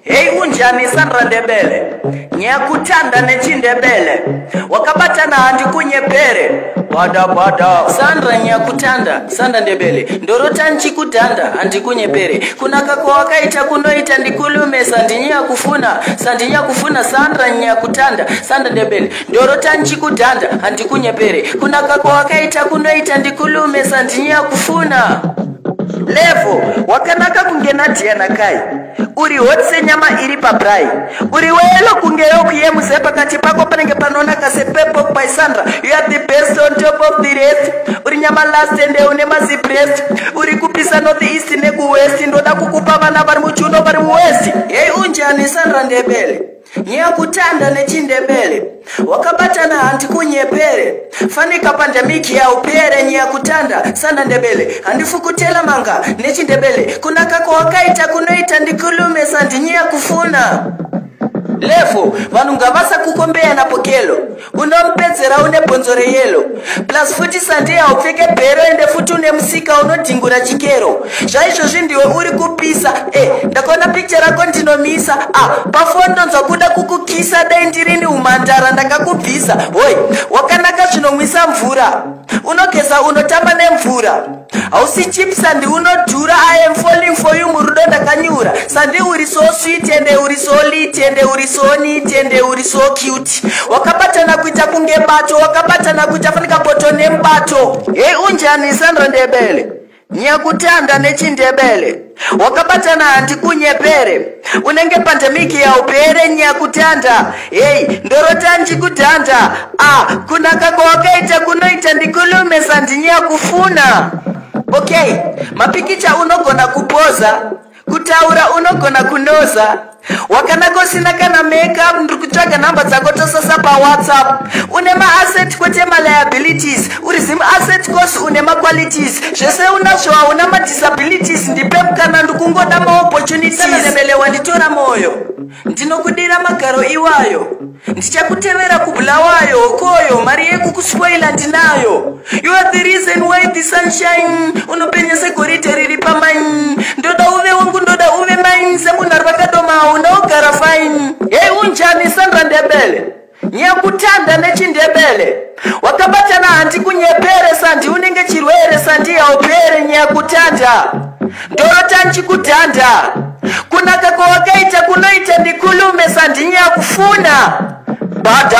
Hey unjani Sandra Ndebele nyakutanda nechindebele wakabatana handi kunyepere bada Sandra nyakutanda Sandra Ndebele ndorota nchikutanda handi kunyepere kunaka kwa wakaita kunoita ndikulume sandinya kufuna Sandra nyakutanda Sandra Ndebele ndorota nchikutanda handi kunyepere kunaka kwa wakaita kunoita ndikulume sandinya kufuna levo wakanaka kungenatia na kai uri hotse nyama iri pabrai uri welo kungero kuyemuse Pakati Pako Panenge Panonaka sepepo by Sandra. You are the best on top of the rest. Uri nyama last ende une mazi breast uri kupisa north east neku west ndoda kukupa vana vari muchuno vari west. Hey unjani Sandra Ndebele nyakutanda nechindebele wakabatana handi kunyepere fanika pandemiki ya upere nyakutanda Sandra Ndebele handifukutela manga nechindebele kunaka kwa wakaita kunoita ndikulume sandinya kufuna levo vanunga vasa kukombea na pokelo unompedzera une bonzore yelo plus futi sandia upfeke bhero ende futi une musika unodhingura chikero zvaizvozvi ndiwe uri kupisa ndakaona picture rako ndinomisa pafondo nzwakuda kukukisa dai ndirini umandara ndakakubvisa hoi wakanaka zvinomwisa mvura unogeza unotamba nemvura hausi chips sandi unodhura. I am falling for you murudo ndakanyura sandi uri so sweet ende uri so lit ende uri so neat ende uri so cute wakabatana kuita kunge bato wakabatana kuita fanika boto nembato. Hey unjani Sandra Ndebele nyakutanda nechindebele wakabatana handi kunyepere unenge pandemiki ya upere nyakutanda. Hey ndorota nchikutanda kunaka kwa wakaita kunoita ndikulume sandinya kufuna. Okay, mapikicha unogona kupoza kutaura unogona kunoza wakanako sina kana makeup ndikutsvaga namba dzako tosasa pa WhatsApp une ma asset kwete ma liabilities uri zim asset course une ma qualities zvese unazvo una ma disabilities ndipepukana ndikungoda ma opportunities. Ndebele wanditora moyo ndinokudira magaro iwayo ndichakutevera kubulawayo koyo mari yekukuspoila ndinayo. You are the reason why the sunshine unopenyese gorite riri pamai ndoda uve wangu ndoda uve mine semunhu ari vakadoma unaogara fine. Hey unjani Sandra Ndebele nyakutanda nechindebele wakabatana handi kunyepere sandi unenge chirwere sandi yaupere nyakutanda ndorota nchikutanda kunaka kwa wakaita kunoita ndikulume sandinya kufuna bada